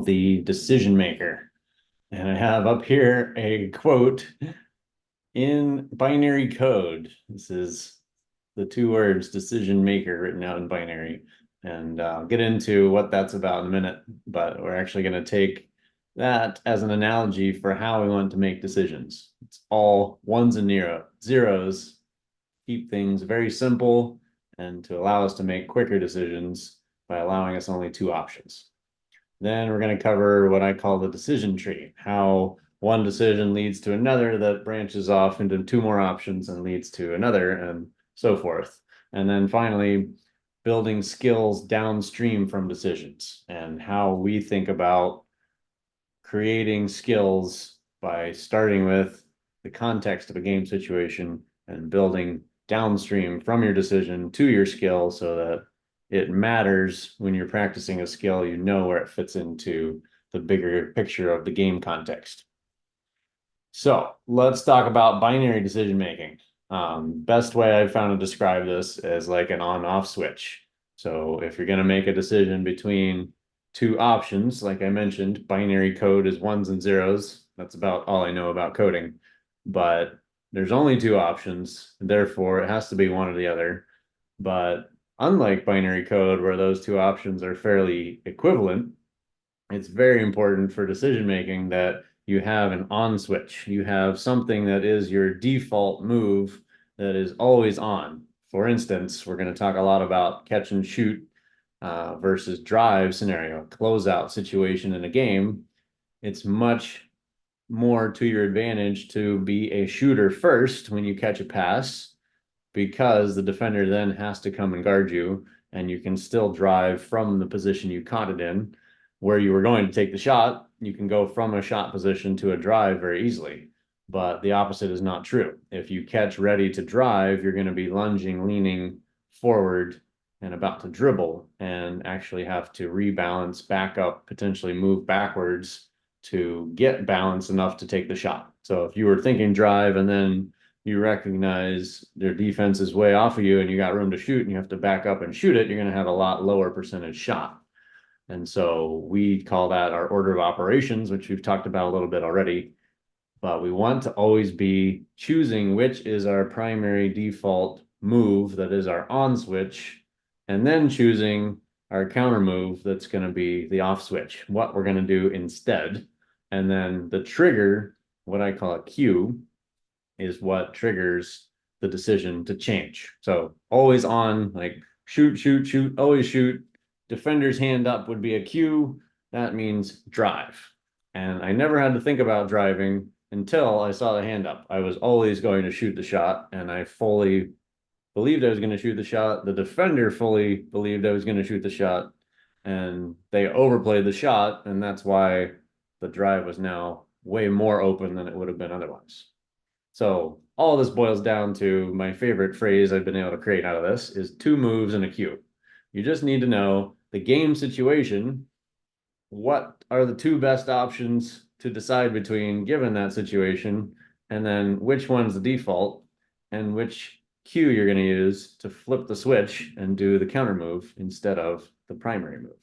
called the decision maker. And I have up here a quote in binary code. This is the two words decision maker written out in binary. And I'll get into what that's about in a minute, but we're actually going to take that as an analogy for how we want to make decisions. It's all ones and zeros, keep things very simple and to allow us to make quicker decisions by allowing us only two options. Then we're going to cover what I call the decision tree, how one decision leads to another that branches off into two more options and leads to another and so forth. And then finally, building skills downstream from decisions and how we think about creating skills by starting with the context of a game situation and building downstream from your decision to your skill so that it matters when you're practicing a skill, you know where it fits into the bigger picture of the game context. So let's talk about binary decision making. Best way I've found to describe this is like an on-off switch. So if you're going to make a decision between two options, like I mentioned, binary code is ones and zeros. That's about all I know about coding. But there's only two options, therefore it has to be one or the other. But unlike binary code, where those two options are fairly equivalent, it's very important for decision making that you have an on switch. You have something that is your default move that is always on. For instance, we're going to talk a lot about catch and shoot versus drive scenario, closeout situation in a game. It's much more to your advantage to be a shooter first when you catch a pass, because the defender then has to come and guard you, and you can still drive from the position you caught it in. Where you were going to take the shot, you can go from a shot position to a drive very easily. But the opposite is not true. If you catch ready to drive, you're going to be lunging, leaning forward, and about to dribble, and actually have to rebalance, back up, potentially move backwards to get balance enough to take the shot. So if you were thinking drive and then you recognize their defense is way off of you and you got room to shoot and you have to back up and shoot it, you're going to have a lot lower percentage shot. And so we call that our order of operations, which we've talked about a little bit already. But we want to always be choosing which is our primary default move that is our on switch, and then choosing our counter move that's going to be the off switch, what we're going to do instead. And then the trigger, what I call a cue, is what triggers the decision to change. So always on, like shoot, shoot, shoot, always shoot. Defender's hand up would be a cue. That means drive. And I never had to think about driving until I saw the hand up. I was always going to shoot the shot, and I fully believed I was going to shoot the shot. The defender fully believed I was going to shoot the shot, and they overplayed the shot, and that's why the drive was now way more open than it would have been otherwise. So all this boils down to my favorite phrase I've been able to create out of this is two moves and a cue. You just need to know the game situation. What are the two best options to decide between given that situation, and then which one's the default and which cue you're going to use to flip the switch and do the counter move instead of the primary move.